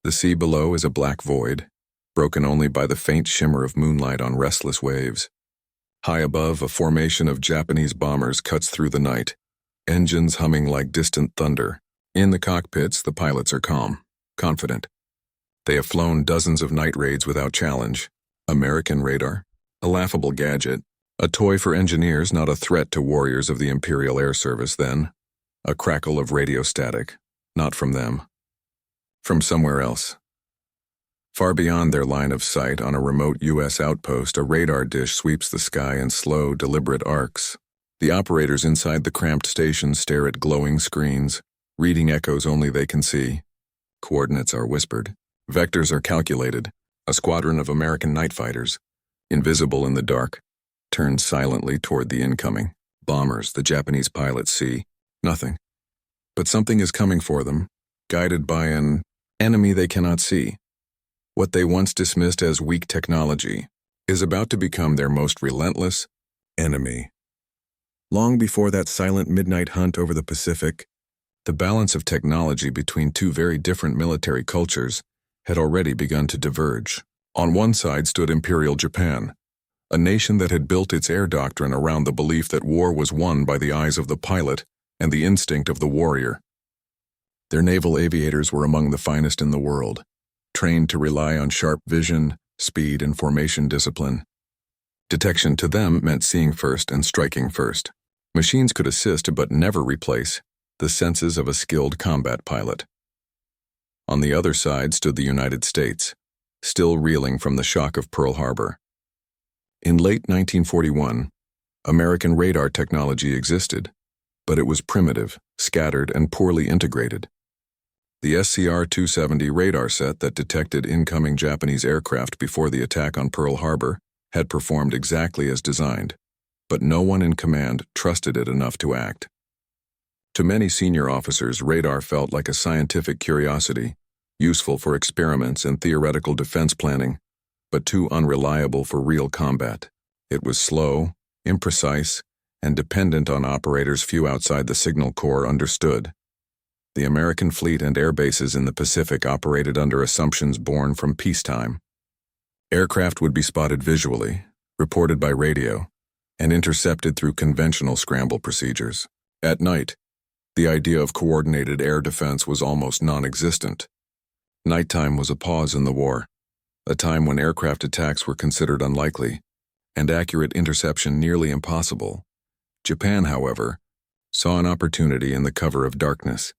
The sea below is a black void, broken only by the faint shimmer of moonlight on restless waves. High above, a formation of Japanese bombers cuts through the night, engines humming like distant thunder. In the cockpits, the pilots are calm, confident. They have flown dozens of night raids without challenge. American radar, a laughable gadget, a toy for engineers, not a threat to warriors of the Imperial Air Service then. A crackle of radio static, not from them. From somewhere else. Far beyond their line of sight, on a remote U.S. outpost, a radar dish sweeps the sky in slow, deliberate arcs. The operators inside the cramped station stare at glowing screens, reading echoes only they can see. Coordinates are whispered. Vectors are calculated. A squadron of American night fighters, invisible in the dark, turn silently toward the incoming bombers. The Japanese pilots see nothing. But something is coming for them, guided by an enemy they cannot see. What they once dismissed as weak technology is about to become their most relentless enemy. Long before that silent midnight hunt over the Pacific, the balance of technology between two very different military cultures had already begun to diverge. On one side stood Imperial Japan, a nation that had built its air doctrine around the belief that war was won by the eyes of the pilot and the instinct of the warrior. Their naval aviators were among the finest in the world, trained to rely on sharp vision, speed, and formation discipline. Detection to them meant seeing first and striking first. Machines could assist but never replace the senses of a skilled combat pilot. On the other side stood the United States, still reeling from the shock of Pearl Harbor. In late 1941, American radar technology existed, but it was primitive, scattered, and poorly integrated. The SCR-270 radar set that detected incoming Japanese aircraft before the attack on Pearl Harbor had performed exactly as designed, but no one in command trusted it enough to act. To many senior officers, radar felt like a scientific curiosity, useful for experiments and theoretical defense planning, but too unreliable for real combat. It was slow, imprecise, and dependent on operators few outside the signal corps understood. The American fleet and air bases in the Pacific operated under assumptions born from peacetime. Aircraft would be spotted visually, reported by radio, and intercepted through conventional scramble procedures. At night, the idea of coordinated air defense was almost non-existent. Nighttime was a pause in the war, a time when aircraft attacks were considered unlikely, and accurate interception nearly impossible. Japan, however, saw an opportunity in the cover of darkness.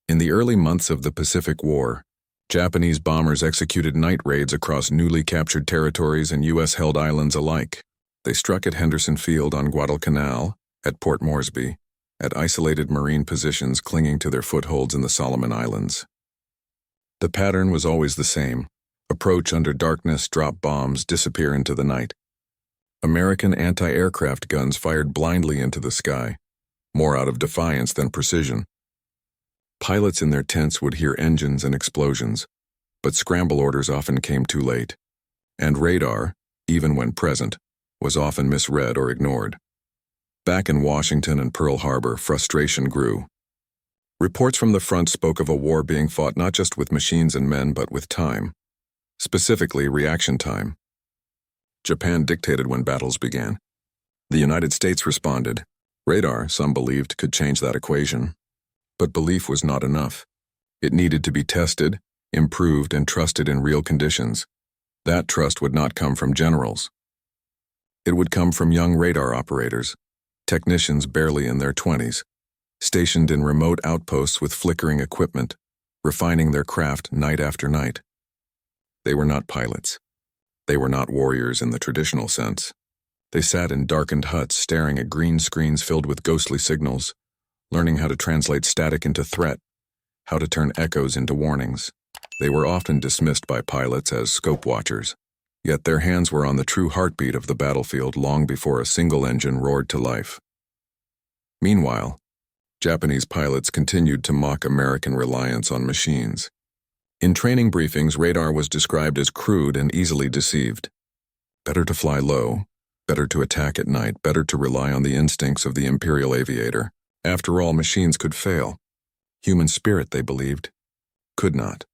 In the early months of the Pacific War, Japanese bombers executed night raids across newly captured territories and U.S.-held islands alike. They struck at Henderson Field on Guadalcanal, at Port Moresby, at isolated marine positions clinging to their footholds in the Solomon Islands. The pattern was always the same: approach under darkness, drop bombs, disappear into the night. American anti-aircraft guns fired blindly into the sky, more out of defiance than precision. Pilots in their tents would hear engines and explosions, but scramble orders often came too late, and radar, even when present, was often misread or ignored. Back in Washington and Pearl Harbor, frustration grew. Reports from the front spoke of a war being fought not just with machines and men, but with time, specifically reaction time. Japan dictated when battles began. The United States responded. Radar, some believed, could change that equation. But belief was not enough. It needed to be tested, improved, and trusted in real conditions. That trust would not come from generals. It would come from young radar operators, technicians barely in their 20s, stationed in remote outposts with flickering equipment, refining their craft night after night. They were not pilots. They were not warriors in the traditional sense. They sat in darkened huts staring at green screens filled with ghostly signals, learning how to translate static into threat, how to turn echoes into warnings. They were often dismissed by pilots as scope watchers, yet their hands were on the true heartbeat of the battlefield long before a single engine roared to life. Meanwhile, Japanese pilots continued to mock American reliance on machines. In training briefings, radar was described as crude and easily deceived. Better to fly low, better to attack at night, better to rely on the instincts of the Imperial aviator. After all, machines could fail. Human spirit, they believed, could not.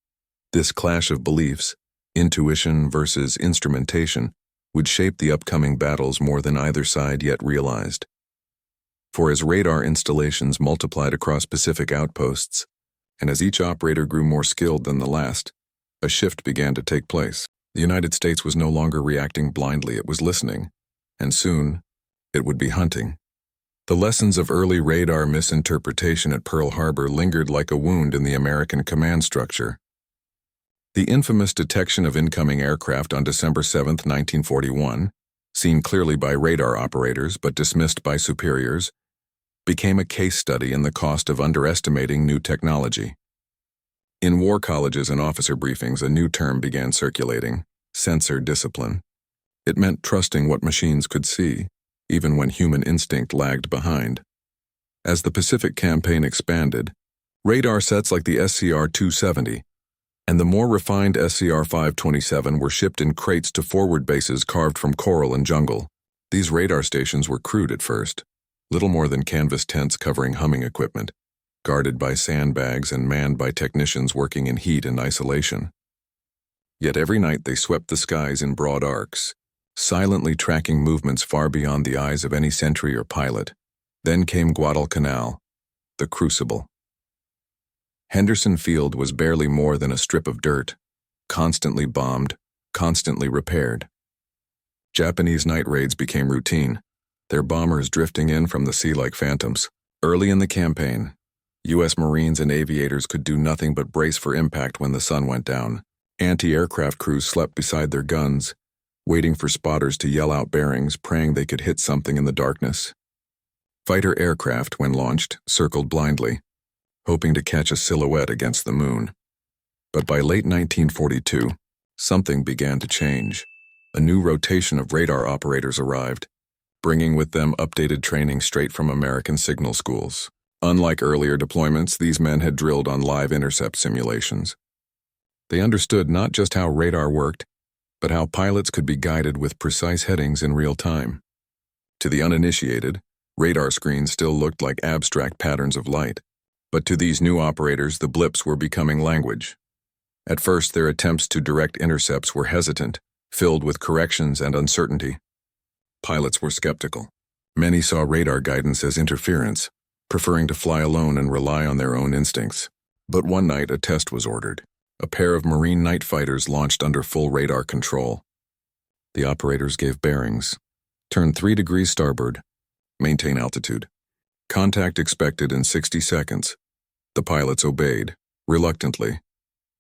This clash of beliefs, intuition versus instrumentation, would shape the upcoming battles more than either side yet realized. For as radar installations multiplied across Pacific outposts, and as each operator grew more skilled than the last, a shift began to take place. The United States was no longer reacting blindly, it was listening, and soon, it would be hunting. The lessons of early radar misinterpretation at Pearl Harbor lingered like a wound in the American command structure. The infamous detection of incoming aircraft on December 7, 1941, seen clearly by radar operators but dismissed by superiors, became a case study in the cost of underestimating new technology. In war colleges and officer briefings, a new term began circulating: sensor discipline. It meant trusting what machines could see, even when human instinct lagged behind. As the Pacific campaign expanded, radar sets like the SCR-270 and the more refined SCR-527 were shipped in crates to forward bases carved from coral and jungle. These radar stations were crude at first, little more than canvas tents covering humming equipment, guarded by sandbags and manned by technicians working in heat and isolation. Yet every night they swept the skies in broad arcs, silently tracking movements far beyond the eyes of any sentry or pilot. Then came Guadalcanal, the crucible. Henderson Field was barely more than a strip of dirt, constantly bombed, constantly repaired. Japanese night raids became routine, their bombers drifting in from the sea like phantoms. Early in the campaign, U.S. Marines and aviators could do nothing but brace for impact when the sun went down. Anti-aircraft crews slept beside their guns, waiting for spotters to yell out bearings, praying they could hit something in the darkness. Fighter aircraft, when launched, circled blindly, hoping to catch a silhouette against the moon. But by late 1942, something began to change. A new rotation of radar operators arrived, bringing with them updated training straight from American signal schools. Unlike earlier deployments, these men had drilled on live intercept simulations. They understood not just how radar worked, but how pilots could be guided with precise headings in real time. To the uninitiated, radar screens still looked like abstract patterns of light. But to these new operators, the blips were becoming language. At first, their attempts to direct intercepts were hesitant, filled with corrections and uncertainty. Pilots were skeptical. Many saw radar guidance as interference, preferring to fly alone and rely on their own instincts. But one night, a test was ordered. A pair of Marine night fighters launched under full radar control. The operators gave bearings. Turn 3 degrees starboard. Maintain altitude. Contact expected in 60 seconds. The pilots obeyed, reluctantly.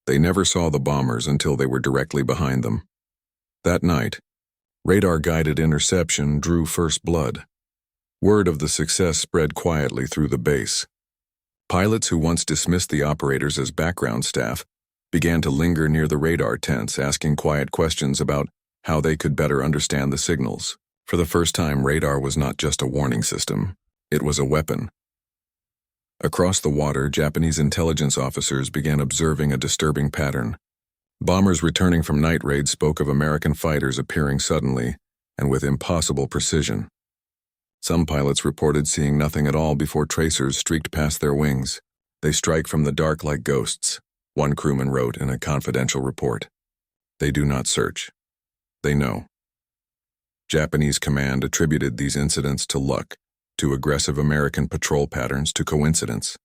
They never saw the bombers until they were directly behind them. That night, radar-guided interception drew first blood. Word of the success spread quietly through the base. Pilots who once dismissed the operators as background staff began to linger near the radar tents, asking quiet questions about how they could better understand the signals. For the first time, radar was not just a warning system. It was a weapon. Across the water, Japanese intelligence officers began observing a disturbing pattern. Bombers returning from night raids spoke of American fighters appearing suddenly and with impossible precision. Some pilots reported seeing nothing at all before tracers streaked past their wings. They strike from the dark like ghosts, one crewman wrote in a confidential report. They do not search. They know. Japanese command attributed these incidents to luck, to aggressive American patrol patterns, to coincidence.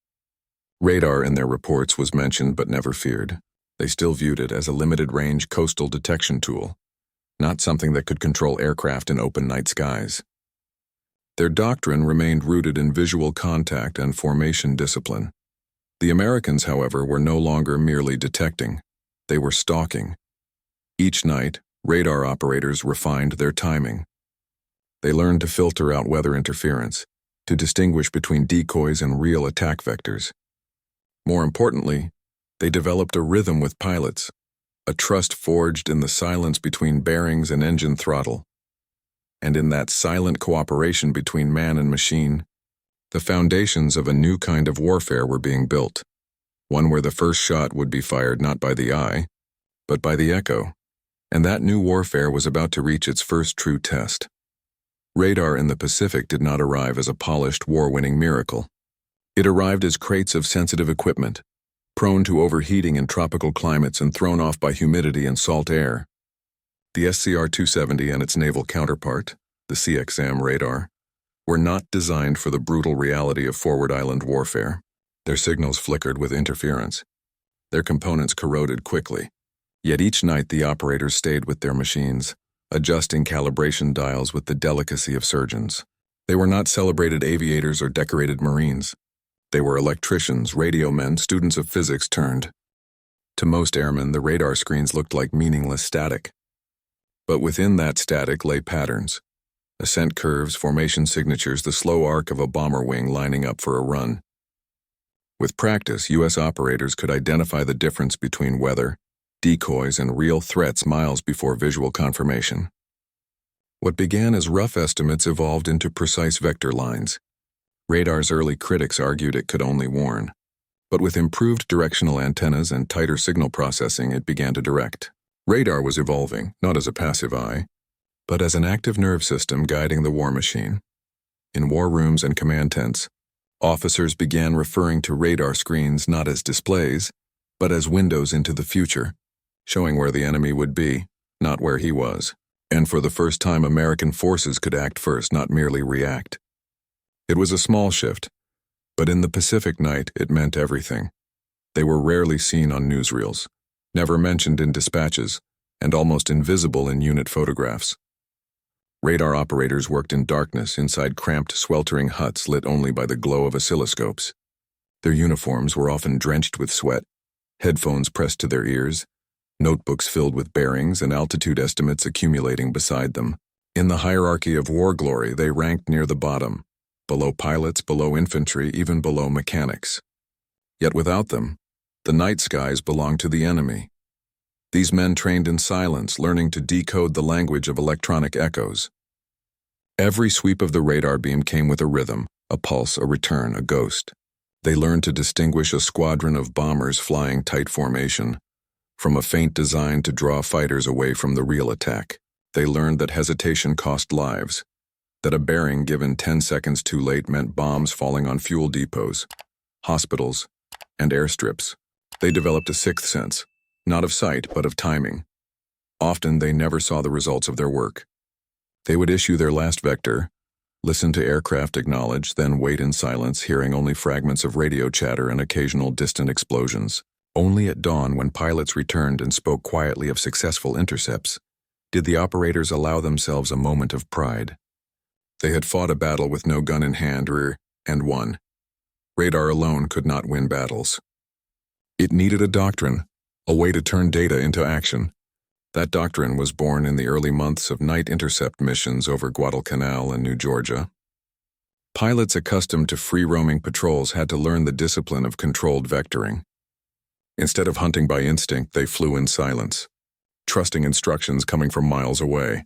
Radar in their reports was mentioned but never feared. They still viewed it as a limited-range coastal detection tool, not something that could control aircraft in open night skies. Their doctrine remained rooted in visual contact and formation discipline. The Americans, however, were no longer merely detecting. They were stalking. Each night, radar operators refined their timing. They learned to filter out weather interference, to distinguish between decoys and real attack vectors. More importantly, they developed a rhythm with pilots, a trust forged in the silence between bearings and engine throttle. And in that silent cooperation between man and machine, the foundations of a new kind of warfare were being built, one where the first shot would be fired not by the eye, but by the echo. And that new warfare was about to reach its first true test. Radar in the Pacific did not arrive as a polished, war-winning miracle. It arrived as crates of sensitive equipment, prone to overheating in tropical climates and thrown off by humidity and salt air. The SCR-270 and its naval counterpart, the CXM radar, were not designed for the brutal reality of forward island warfare. Their signals flickered with interference. Their components corroded quickly. Yet each night the operators stayed with their machines, adjusting calibration dials with the delicacy of surgeons. They were not celebrated aviators or decorated Marines. They were electricians, radio men, students of physics turned. To most airmen, the radar screens looked like meaningless static. But within that static lay patterns. Ascent curves, formation signatures, the slow arc of a bomber wing lining up for a run. With practice, U.S. operators could identify the difference between weather, decoys, and real threats miles before visual confirmation. What began as rough estimates evolved into precise vector lines. Radar's early critics argued it could only warn. But with improved directional antennas and tighter signal processing, it began to direct. Radar was evolving, not as a passive eye, but as an active nerve system guiding the war machine. In war rooms and command tents, officers began referring to radar screens not as displays, but as windows into the future, showing where the enemy would be, not where he was. And for the first time, American forces could act first, not merely react. It was a small shift, but in the Pacific night, it meant everything. They were rarely seen on newsreels, never mentioned in dispatches, and almost invisible in unit photographs. Radar operators worked in darkness inside cramped, sweltering huts lit only by the glow of oscilloscopes. Their uniforms were often drenched with sweat, headphones pressed to their ears, notebooks filled with bearings and altitude estimates accumulating beside them. In the hierarchy of war glory, they ranked near the bottom, below pilots, below infantry, even below mechanics. Yet without them, the night skies belonged to the enemy. These men trained in silence, learning to decode the language of electronic echoes. Every sweep of the radar beam came with a rhythm, a pulse, a return, a ghost. They learned to distinguish a squadron of bombers flying tight formation from a feint designed to draw fighters away from the real attack. They learned that hesitation cost lives, that a bearing given 10 seconds too late meant bombs falling on fuel depots, hospitals, and airstrips. They developed a sixth sense, not of sight, but of timing. Often they never saw the results of their work. They would issue their last vector, listen to aircraft acknowledge, then wait in silence, hearing only fragments of radio chatter and occasional distant explosions. Only at dawn, when pilots returned and spoke quietly of successful intercepts, did the operators allow themselves a moment of pride. They had fought a battle with no gun in hand and won. Radar alone could not win battles. It needed a doctrine, a way to turn data into action. That doctrine was born in the early months of night intercept missions over Guadalcanal and New Georgia. Pilots accustomed to free-roaming patrols had to learn the discipline of controlled vectoring. Instead of hunting by instinct, they flew in silence, trusting instructions coming from miles away.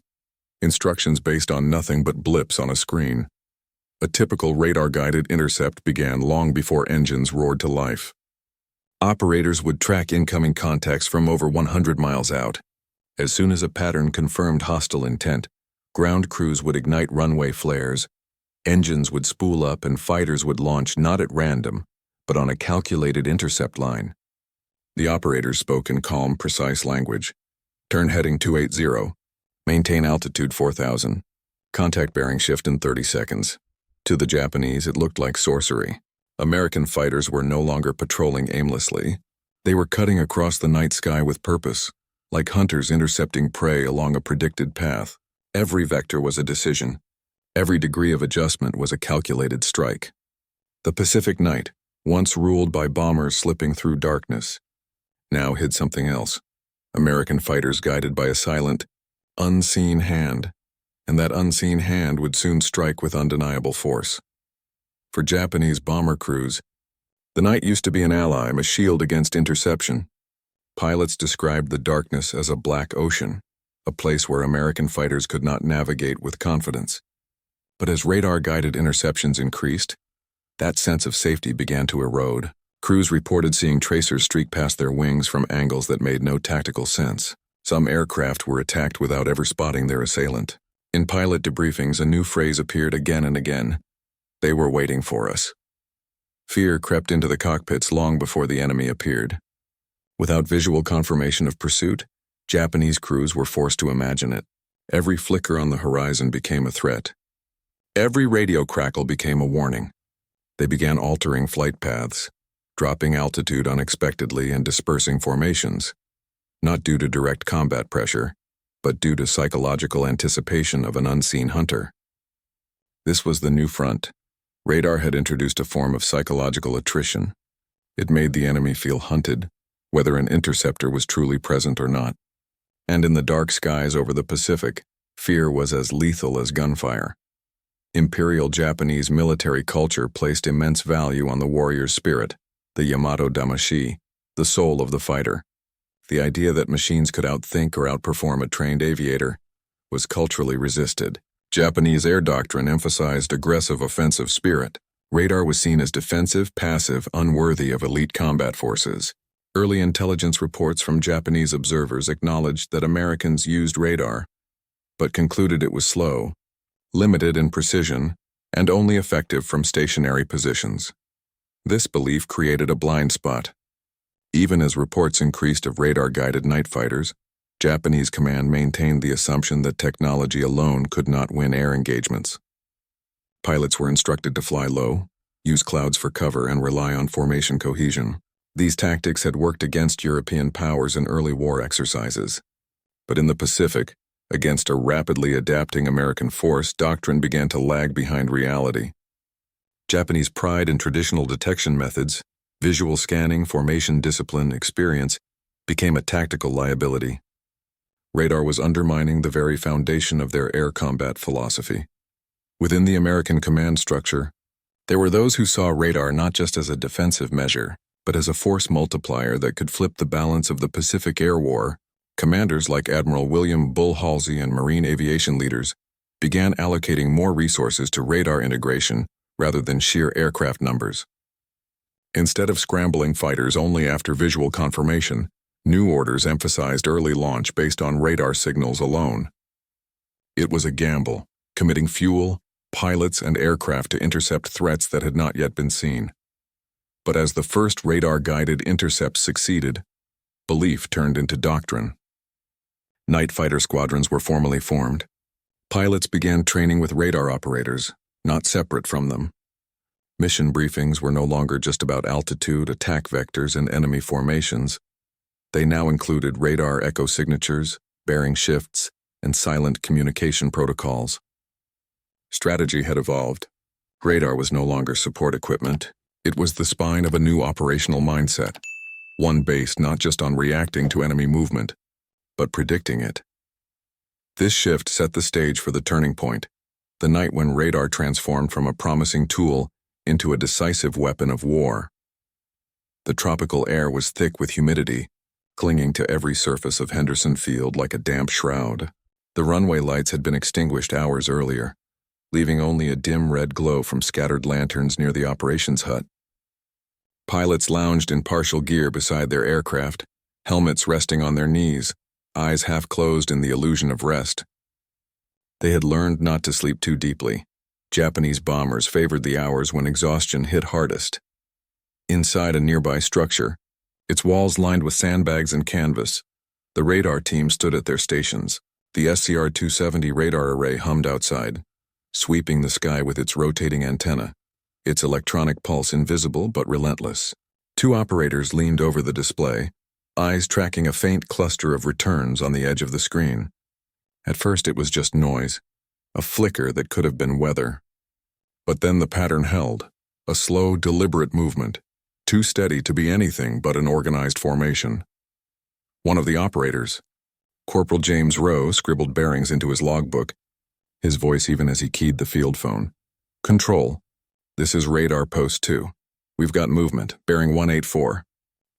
Instructions based on nothing but blips on a screen. A typical radar-guided intercept began long before engines roared to life. Operators would track incoming contacts from over 100 miles out. As soon as a pattern confirmed hostile intent, ground crews would ignite runway flares, engines would spool up, and fighters would launch not at random, but on a calculated intercept line. The operators spoke in calm, precise language. Turn heading 280. Maintain altitude 4,000. Contact bearing shift in 30 seconds. To the Japanese, it looked like sorcery. American fighters were no longer patrolling aimlessly. They were cutting across the night sky with purpose, like hunters intercepting prey along a predicted path. Every vector was a decision. Every degree of adjustment was a calculated strike. The Pacific night, once ruled by bombers slipping through darkness, now hid something else. American fighters guided by a silent, unseen hand, and that unseen hand would soon strike with undeniable force. For Japanese bomber crews, the night used to be an ally, a shield against interception. Pilots described the darkness as a black ocean, a place where American fighters could not navigate with confidence. But as radar-guided interceptions increased, that sense of safety began to erode. Crews reported seeing tracers streak past their wings from angles that made no tactical sense. Some aircraft were attacked without ever spotting their assailant. In pilot debriefings, a new phrase appeared again and again. They were waiting for us. Fear crept into the cockpits long before the enemy appeared. Without visual confirmation of pursuit, Japanese crews were forced to imagine it. Every flicker on the horizon became a threat. Every radio crackle became a warning. They began altering flight paths, dropping altitude unexpectedly and dispersing formations, not due to direct combat pressure, but due to psychological anticipation of an unseen hunter. This was the new front. Radar had introduced a form of psychological attrition. It made the enemy feel hunted, whether an interceptor was truly present or not. And in the dark skies over the Pacific, fear was as lethal as gunfire. Imperial Japanese military culture placed immense value on the warrior's spirit, the Yamato Damashi, the soul of the fighter. The idea that machines could outthink or outperform a trained aviator was culturally resisted. Japanese air doctrine emphasized aggressive offensive spirit. Radar was seen as defensive, passive, unworthy of elite combat forces. Early intelligence reports from Japanese observers acknowledged that Americans used radar, but concluded it was slow, limited in precision, and only effective from stationary positions. This belief created a blind spot. Even as reports increased of radar-guided night fighters, Japanese command maintained the assumption that technology alone could not win air engagements. Pilots were instructed to fly low, use clouds for cover, and rely on formation cohesion. These tactics had worked against European powers in early war exercises. But in the Pacific, against a rapidly adapting American force, doctrine began to lag behind reality. Japanese pride in traditional detection methods, visual scanning, formation discipline, experience, became a tactical liability. Radar was undermining the very foundation of their air combat philosophy. Within the American command structure, there were those who saw radar not just as a defensive measure, but as a force multiplier that could flip the balance of the Pacific Air War. Commanders like Admiral William Bull Halsey and Marine aviation leaders began allocating more resources to radar integration rather than sheer aircraft numbers. Instead of scrambling fighters only after visual confirmation, new orders emphasized early launch based on radar signals alone. It was a gamble, committing fuel, pilots, and aircraft to intercept threats that had not yet been seen. But as the first radar-guided intercepts succeeded, belief turned into doctrine. Night fighter squadrons were formally formed. Pilots began training with radar operators, not separate from them. Mission briefings were no longer just about altitude, attack vectors, and enemy formations. They now included radar echo signatures, bearing shifts, and silent communication protocols. Strategy had evolved. Radar was no longer support equipment. It was the spine of a new operational mindset, one based not just on reacting to enemy movement, but predicting it. This shift set the stage for the turning point, the night when radar transformed from a promising tool into a decisive weapon of war. The tropical air was thick with humidity, clinging to every surface of Henderson Field like a damp shroud. The runway lights had been extinguished hours earlier, leaving only a dim red glow from scattered lanterns near the operations hut. Pilots lounged in partial gear beside their aircraft, helmets resting on their knees, eyes half closed in the illusion of rest. They had learned not to sleep too deeply. Japanese bombers favored the hours when exhaustion hit hardest. Inside a nearby structure, its walls lined with sandbags and canvas, the radar team stood at their stations. The SCR-270 radar array hummed outside, sweeping the sky with its rotating antenna, its electronic pulse invisible but relentless. Two operators leaned over the display, eyes tracking a faint cluster of returns on the edge of the screen. At first it was just noise, a flicker that could have been weather. But then the pattern held, a slow, deliberate movement, too steady to be anything but an organized formation. One of the operators, Corporal James Rowe, scribbled bearings into his logbook, his voice even as he keyed the field phone. "Control, this is Radar Post 2. We've got movement, bearing 184.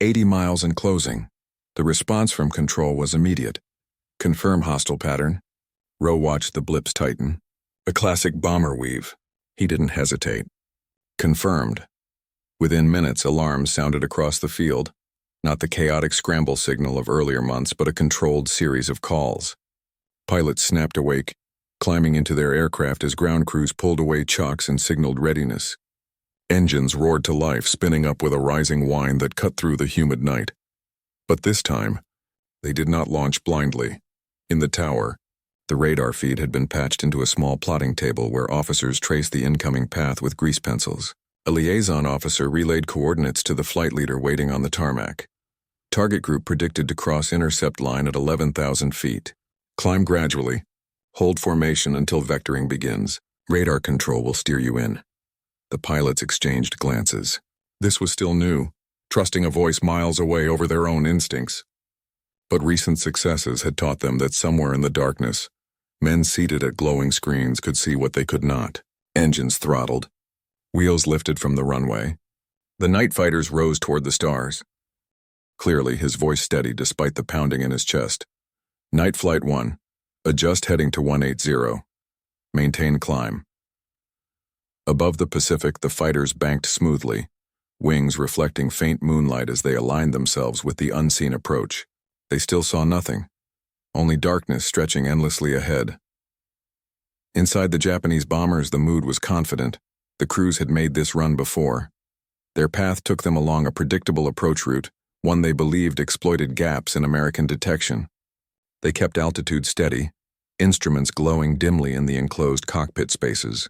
80 miles and closing." The response from Control was immediate. "Confirm hostile pattern." Rowe watched the blips tighten. A classic bomber weave. He didn't hesitate. "Confirmed." Within minutes, alarms sounded across the field, not the chaotic scramble signal of earlier months, but a controlled series of calls. Pilots snapped awake, climbing into their aircraft as ground crews pulled away chocks and signaled readiness. Engines roared to life, spinning up with a rising whine that cut through the humid night. But this time, they did not launch blindly. In the tower, the radar feed had been patched into a small plotting table where officers traced the incoming path with grease pencils. A liaison officer relayed coordinates to the flight leader waiting on the tarmac. Target group predicted to cross intercept line at 11,000 feet. Climb gradually. Hold formation until vectoring begins. Radar control will steer you in. The pilots exchanged glances. This was still new, trusting a voice miles away over their own instincts. But recent successes had taught them that somewhere in the darkness, men seated at glowing screens could see what they could not. Engines throttled. Wheels lifted from the runway. The night fighters rose toward the stars. Clearly, his voice steady despite the pounding in his chest. Night Flight 1. Adjust heading to 180. Maintain climb. Above the Pacific, the fighters banked smoothly, wings reflecting faint moonlight as they aligned themselves with the unseen approach. They still saw nothing, only darkness stretching endlessly ahead. Inside the Japanese bombers, the mood was confident. The crews had made this run before. Their path took them along a predictable approach route, one they believed exploited gaps in American detection. They kept altitude steady, instruments glowing dimly in the enclosed cockpit spaces.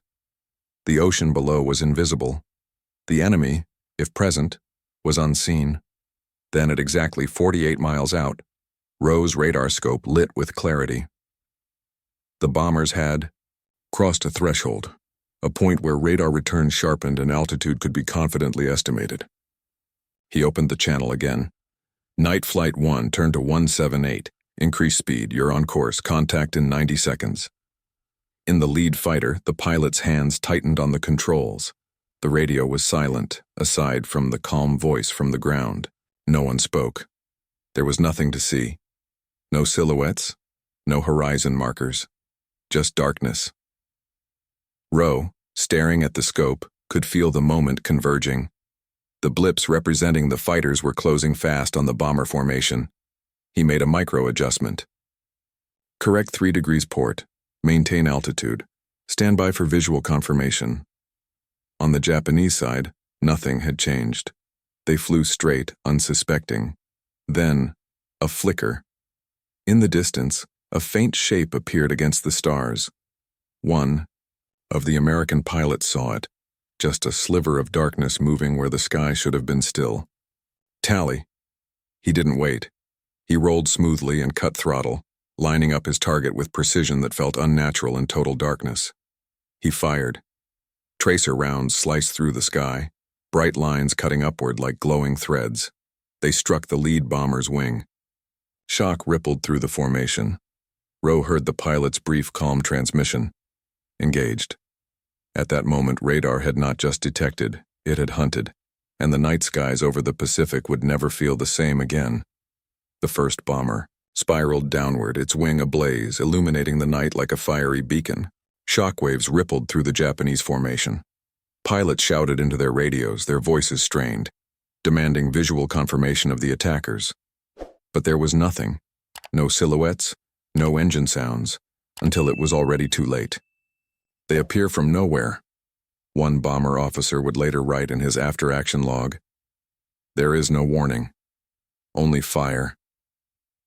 The ocean below was invisible. The enemy, if present, was unseen. Then at exactly 48 miles out, Rowe's radar scope lit with clarity. The bombers had crossed a threshold, a point where radar returns sharpened and altitude could be confidently estimated. He opened the channel again. Night Flight 1 turned to 178. Increase speed, you're on course, contact in 90 seconds. In the lead fighter, the pilot's hands tightened on the controls. The radio was silent, aside from the calm voice from the ground. No one spoke. There was nothing to see. No silhouettes, no horizon markers, just darkness. Rowe, staring at the scope, could feel the moment converging. The blips representing the fighters were closing fast on the bomber formation. He made a micro-adjustment. Correct 3 degrees port. Maintain altitude. Stand by for visual confirmation. On the Japanese side, nothing had changed. They flew straight, unsuspecting. Then, a flicker. In the distance, a faint shape appeared against the stars. One of the American pilots saw it, just a sliver of darkness moving where the sky should have been still. Tally. He didn't wait. He rolled smoothly and cut throttle, lining up his target with precision that felt unnatural in total darkness. He fired. Tracer rounds sliced through the sky, bright lines cutting upward like glowing threads. They struck the lead bomber's wing. Shock rippled through the formation. Rowe heard the pilot's brief, calm transmission. Engaged. At that moment, radar had not just detected, it had hunted, and the night skies over the Pacific would never feel the same again. The first bomber spiraled downward, its wing ablaze, illuminating the night like a fiery beacon. Shockwaves rippled through the Japanese formation. Pilots shouted into their radios, their voices strained, demanding visual confirmation of the attackers. But there was nothing. No silhouettes, no engine sounds, until it was already too late. They appear from nowhere. One bomber officer would later write in his after-action log, "There is no warning, only fire."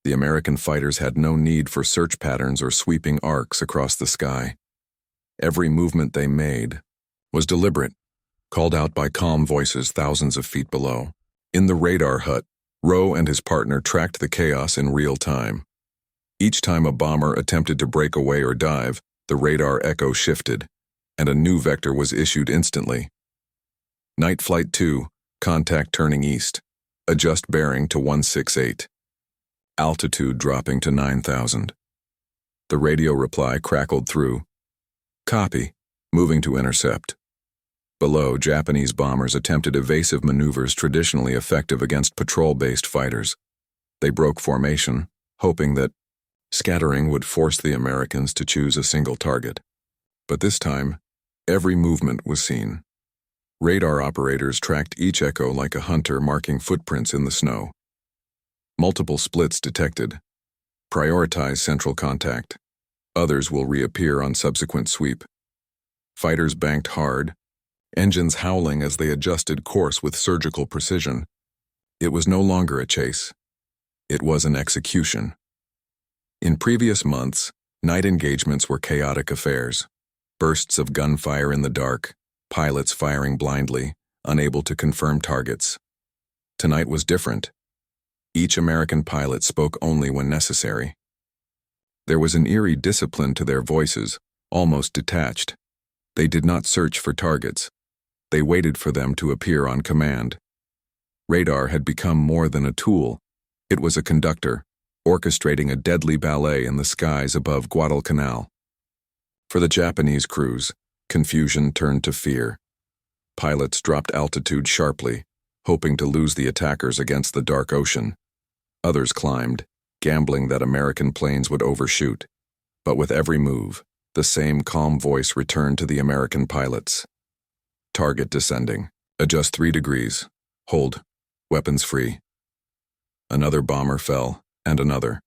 The American fighters had no need for search patterns or sweeping arcs across the sky. Every movement they made was deliberate, called out by calm voices thousands of feet below. In the radar hut, Rowe and his partner tracked the chaos in real time. Each time a bomber attempted to break away or dive, the radar echo shifted, and a new vector was issued instantly. Night Flight 2, contact turning east. Adjust bearing to 168. Altitude dropping to 9,000. The radio reply crackled through. Copy, moving to intercept. Below, Japanese bombers attempted evasive maneuvers traditionally effective against patrol-based fighters. They broke formation, hoping that scattering would force the Americans to choose a single target. But this time, every movement was seen. Radar operators tracked each echo like a hunter marking footprints in the snow. Multiple splits detected. Prioritize central contact. Others will reappear on subsequent sweep. Fighters banked hard, engines howling as they adjusted course with surgical precision. It was no longer a chase. It was an execution. In previous months, night engagements were chaotic affairs. Bursts of gunfire in the dark, pilots firing blindly, unable to confirm targets. Tonight was different. Each American pilot spoke only when necessary. There was an eerie discipline to their voices, almost detached. They did not search for targets. They waited for them to appear on command. Radar had become more than a tool. It was a conductor, orchestrating a deadly ballet in the skies above Guadalcanal. For the Japanese crews, confusion turned to fear. Pilots dropped altitude sharply, hoping to lose the attackers against the dark ocean. Others climbed, gambling that American planes would overshoot. But with every move, the same calm voice returned to the American pilots. Target descending. Adjust 3 degrees. Hold. Weapons free. Another bomber fell, and another.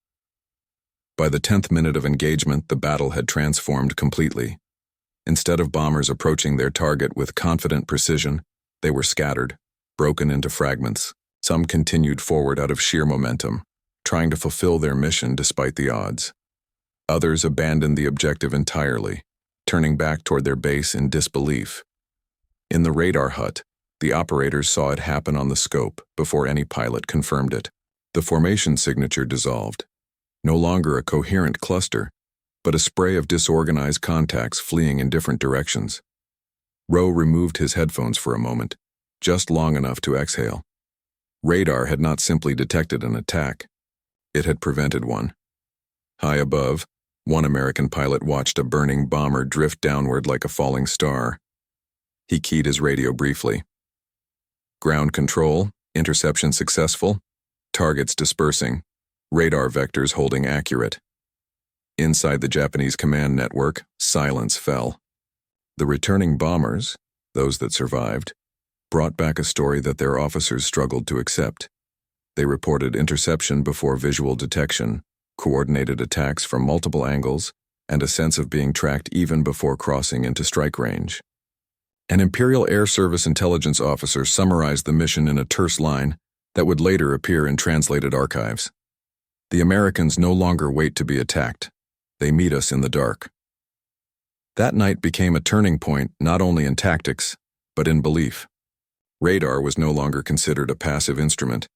By the 10th minute of engagement, the battle had transformed completely. Instead of bombers approaching their target with confident precision, they were scattered, broken into fragments. Some continued forward out of sheer momentum, trying to fulfill their mission despite the odds. Others abandoned the objective entirely, turning back toward their base in disbelief. In the radar hut, the operators saw it happen on the scope before any pilot confirmed it. The formation signature dissolved. No longer a coherent cluster, but a spray of disorganized contacts fleeing in different directions. Rowe removed his headphones for a moment, just long enough to exhale. Radar had not simply detected an attack. It had prevented one. High above, one American pilot watched a burning bomber drift downward like a falling star. He keyed his radio briefly. Ground control, interception successful, targets dispersing, radar vectors holding accurate. Inside the Japanese command network, silence fell. The returning bombers, those that survived, brought back a story that their officers struggled to accept. They reported interception before visual detection, coordinated attacks from multiple angles, and a sense of being tracked even before crossing into strike range. An Imperial Air Service intelligence officer summarized the mission in a terse line that would later appear in translated archives. The Americans no longer wait to be attacked. They meet us in the dark. That night became a turning point not only in tactics, but in belief. Radar was no longer considered a passive instrument.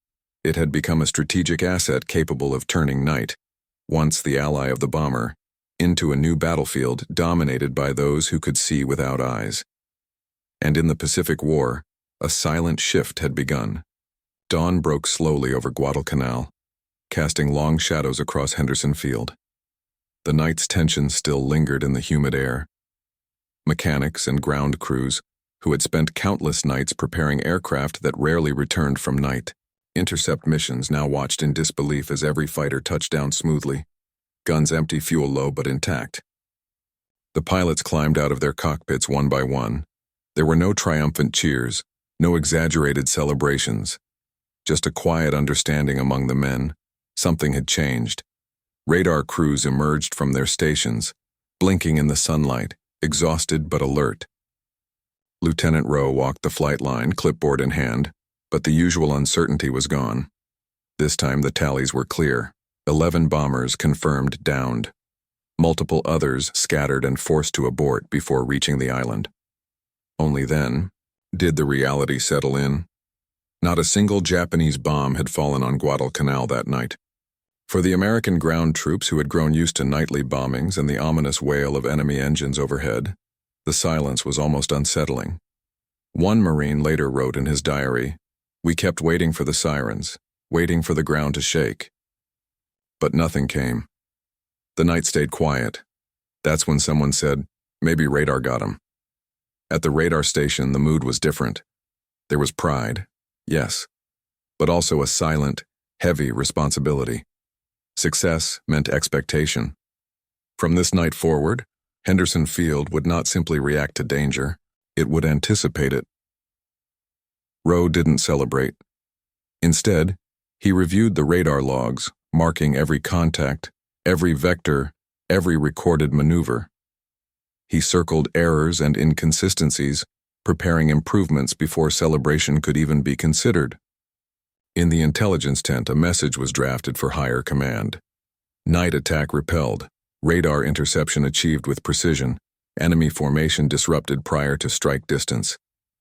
It had become a strategic asset capable of turning night, once the ally of the bomber, into a new battlefield dominated by those who could see without eyes. And in the Pacific War, a silent shift had begun. Dawn broke slowly over Guadalcanal, casting long shadows across Henderson Field. The night's tension still lingered in the humid air. Mechanics and ground crews, who had spent countless nights preparing aircraft that rarely returned from night, intercept missions now watched in disbelief as every fighter touched down smoothly, guns empty, fuel low but intact. The pilots climbed out of their cockpits one by one. There were no triumphant cheers, no exaggerated celebrations, just a quiet understanding among the men. Something had changed. Radar crews emerged from their stations, blinking in the sunlight, exhausted but alert. Lieutenant Rowe walked the flight line, clipboard in hand, but the usual uncertainty was gone. This time the tallies were clear. 11 bombers confirmed downed. Multiple others scattered and forced to abort before reaching the island. Only then did the reality settle in. Not a single Japanese bomb had fallen on Guadalcanal that night. For the American ground troops who had grown used to nightly bombings and the ominous wail of enemy engines overhead, the silence was almost unsettling. One Marine later wrote in his diary, "We kept waiting for the sirens, waiting for the ground to shake." But nothing came. The night stayed quiet. That's when someone said, "Maybe radar got him." At the radar station, the mood was different. There was pride, yes, but also a silent, heavy responsibility. Success meant expectation. From this night forward, Henderson Field would not simply react to danger, it would anticipate it. Rowe didn't celebrate. Instead, he reviewed the radar logs, marking every contact, every vector, every recorded maneuver. He circled errors and inconsistencies, preparing improvements before celebration could even be considered. In the intelligence tent, a message was drafted for higher command. Night attack repelled, radar interception achieved with precision, enemy formation disrupted prior to strike distance.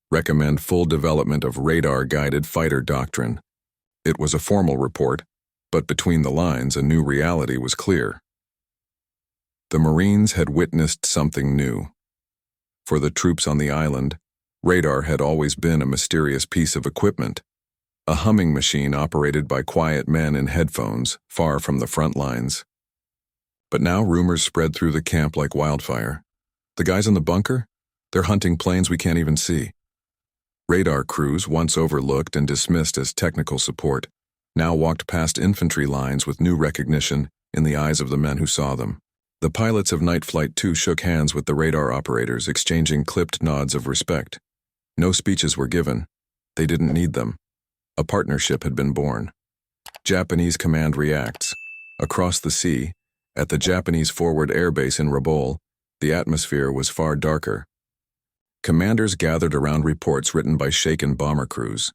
Recommend full development of radar-guided fighter doctrine. It was a formal report, but between the lines a new reality was clear. The Marines had witnessed something new. For the troops on the island, radar had always been a mysterious piece of equipment, a humming machine operated by quiet men in headphones, far from the front lines. But now rumors spread through the camp like wildfire. The guys in the bunker? They're hunting planes we can't even see. Radar crews, once overlooked and dismissed as technical support, now walked past infantry lines with new recognition in the eyes of the men who saw them. The pilots of Night Flight 2 shook hands with the radar operators, exchanging clipped nods of respect. No speeches were given. They didn't need them. A partnership had been born. Japanese command reacts. Across the sea, at the Japanese forward airbase in Rabaul, the atmosphere was far darker. Commanders gathered around reports written by shaken bomber crews.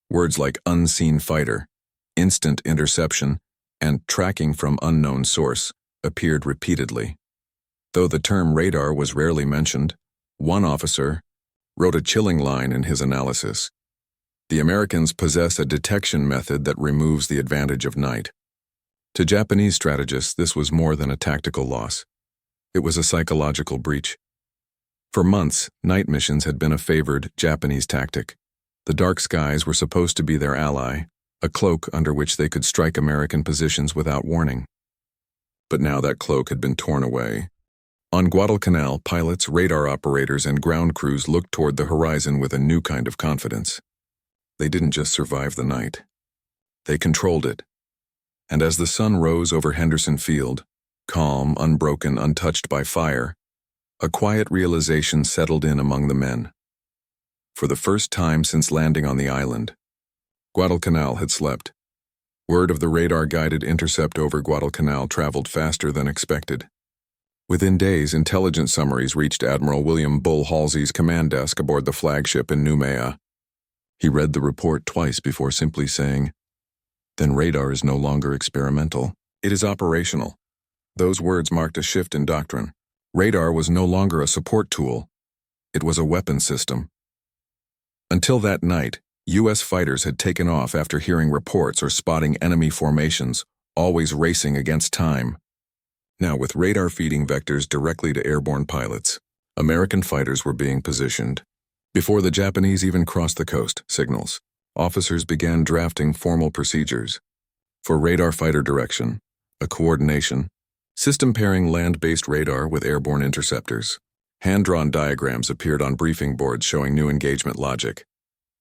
Words like unseen fighter, instant interception, and tracking from unknown source appeared repeatedly. Though the term radar was rarely mentioned, one officer wrote a chilling line in his analysis. The Americans possess a detection method that removes the advantage of night. To Japanese strategists, this was more than a tactical loss. It was a psychological breach. For months, night missions had been a favored Japanese tactic. The dark skies were supposed to be their ally, a cloak under which they could strike American positions without warning. But now that cloak had been torn away. On Guadalcanal, pilots, radar operators, and ground crews looked toward the horizon with a new kind of confidence. They didn't just survive the night. They controlled it. And as the sun rose over Henderson Field, calm, unbroken, untouched by fire, a quiet realization settled in among the men. For the first time since landing on the island, Guadalcanal had slept. Word of the radar-guided intercept over Guadalcanal traveled faster than expected. Within days, intelligence summaries reached Admiral William Bull Halsey's command desk aboard the flagship in Noumea. He read the report twice before simply saying, "Then radar is no longer experimental. It is operational." Those words marked a shift in doctrine. Radar was no longer a support tool. It was a weapon system. Until that night, U.S. fighters had taken off after hearing reports or spotting enemy formations, always racing against time. Now, with radar feeding vectors directly to airborne pilots, American fighters were being positioned. Before the Japanese even crossed the coast signals, officers began drafting formal procedures. For radar fighter direction, a coordination, system pairing land-based radar with airborne interceptors. Hand-drawn diagrams appeared on briefing boards showing new engagement logic.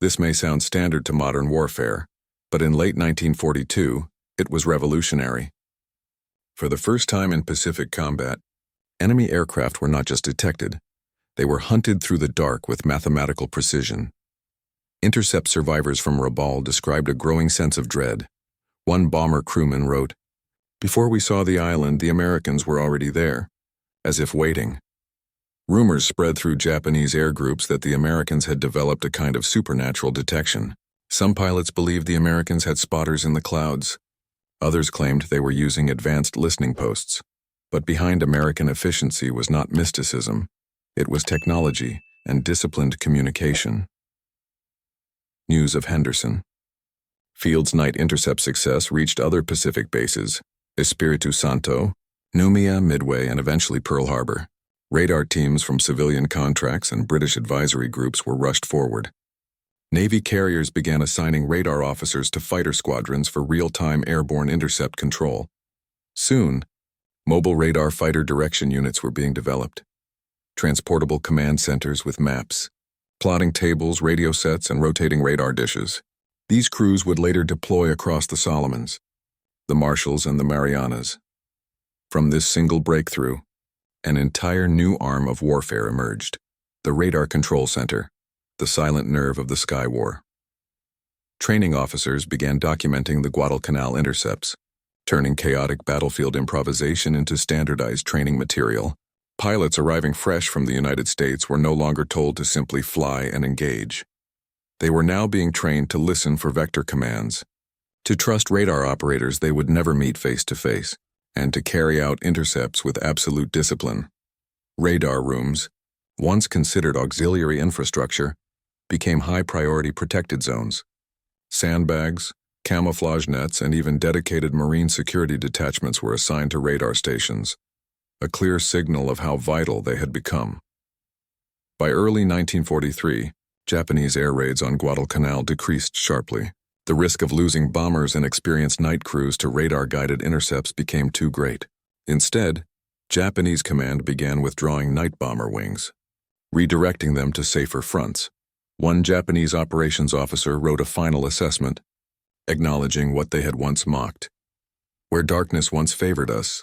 This may sound standard to modern warfare, but in late 1942, it was revolutionary. For the first time in Pacific combat, enemy aircraft were not just detected, they were hunted through the dark with mathematical precision. Intercept survivors from Rabaul described a growing sense of dread. One bomber crewman wrote, "Before we saw the island, the Americans were already there, as if waiting." Rumors spread through Japanese air groups that the Americans had developed a kind of supernatural detection. Some pilots believed the Americans had spotters in the clouds. Others claimed they were using advanced listening posts. But behind American efficiency was not mysticism. It was technology and disciplined communication. News of Henderson Field's night intercept success reached other Pacific bases, Espiritu Santo, Noumea, Midway, and eventually Pearl Harbor. Radar teams from civilian contracts and British advisory groups were rushed forward. Navy carriers began assigning radar officers to fighter squadrons for real-time airborne intercept control. Soon, mobile radar fighter direction units were being developed. Transportable command centers with maps, plotting tables, radio sets, and rotating radar dishes. These crews would later deploy across the Solomons, the Marshalls, and the Marianas. From this single breakthrough, an entire new arm of warfare emerged, the Radar Control Center, the silent nerve of the Sky War. Training officers began documenting the Guadalcanal intercepts, turning chaotic battlefield improvisation into standardized training material. Pilots arriving fresh from the United States were no longer told to simply fly and engage. They were now being trained to listen for vector commands, to trust radar operators they would never meet face to face, and to carry out intercepts with absolute discipline. Radar rooms, once considered auxiliary infrastructure, became high-priority protected zones. Sandbags, camouflage nets, and even dedicated marine security detachments were assigned to radar stations, a clear signal of how vital they had become. By early 1943, Japanese air raids on Guadalcanal decreased sharply. The risk of losing bombers and experienced night crews to radar-guided intercepts became too great. Instead, Japanese command began withdrawing night bomber wings, redirecting them to safer fronts. One Japanese operations officer wrote a final assessment, acknowledging what they had once mocked. Where darkness once favored us,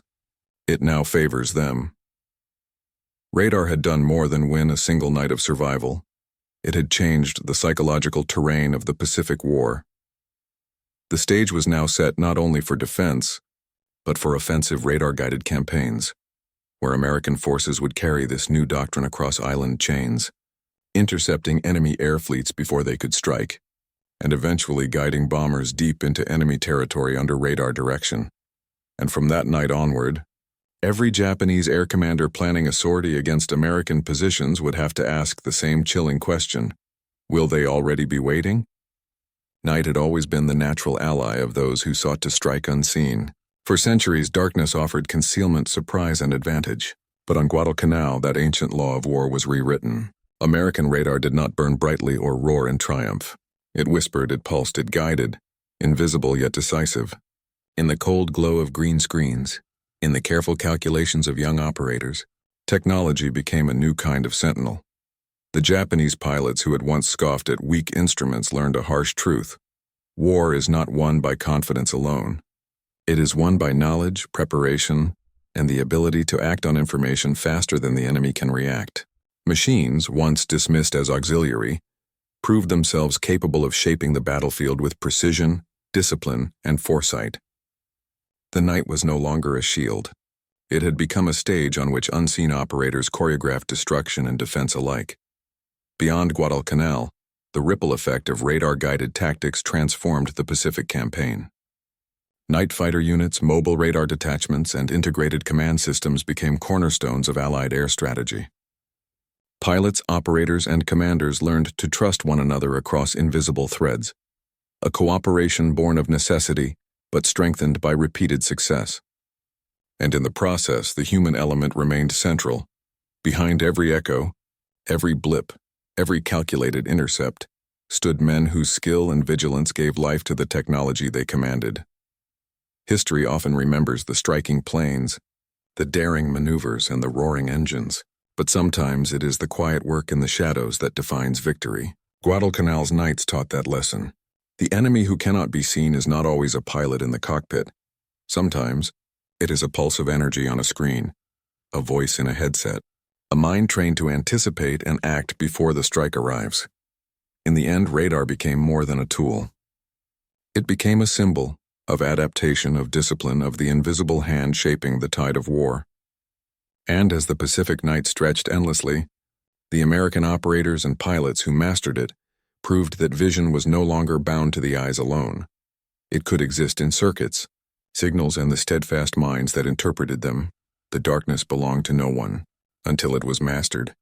it now favors them. Radar had done more than win a single night of survival. It had changed the psychological terrain of the Pacific War. The stage was now set not only for defense, but for offensive radar-guided campaigns, where American forces would carry this new doctrine across island chains, intercepting enemy air fleets before they could strike, and eventually guiding bombers deep into enemy territory under radar direction. And from that night onward, every Japanese air commander planning a sortie against American positions would have to ask the same chilling question: will they already be waiting? Night had always been the natural ally of those who sought to strike unseen. For centuries, darkness offered concealment, surprise, and advantage. But on Guadalcanal, that ancient law of war was rewritten. American radar did not burn brightly or roar in triumph. It whispered, it pulsed, it guided, invisible yet decisive. In the cold glow of green screens, in the careful calculations of young operators, technology became a new kind of sentinel. The Japanese pilots who had once scoffed at weak instruments learned a harsh truth. War is not won by confidence alone. It is won by knowledge, preparation, and the ability to act on information faster than the enemy can react. Machines, once dismissed as auxiliary, proved themselves capable of shaping the battlefield with precision, discipline, and foresight. The night was no longer a shield. It had become a stage on which unseen operators choreographed destruction and defense alike. Beyond Guadalcanal, the ripple effect of radar-guided tactics transformed the Pacific campaign. Night fighter units, mobile radar detachments, and integrated command systems became cornerstones of Allied air strategy. Pilots, operators, and commanders learned to trust one another across invisible threads, a cooperation born of necessity, but strengthened by repeated success. And in the process, the human element remained central. Behind every echo, every blip, every calculated intercept, stood men whose skill and vigilance gave life to the technology they commanded. History often remembers the striking planes, the daring maneuvers, and the roaring engines, but sometimes it is the quiet work in the shadows that defines victory. Guadalcanal's nights taught that lesson. The enemy who cannot be seen is not always a pilot in the cockpit. Sometimes, it is a pulse of energy on a screen, a voice in a headset, a mind trained to anticipate and act before the strike arrives. In the end, radar became more than a tool. It became a symbol of adaptation, of discipline, of the invisible hand shaping the tide of war. And as the Pacific night stretched endlessly, the American operators and pilots who mastered it proved that vision was no longer bound to the eyes alone. It could exist in circuits, signals, and the steadfast minds that interpreted them. The darkness belonged to no one, until it was mastered.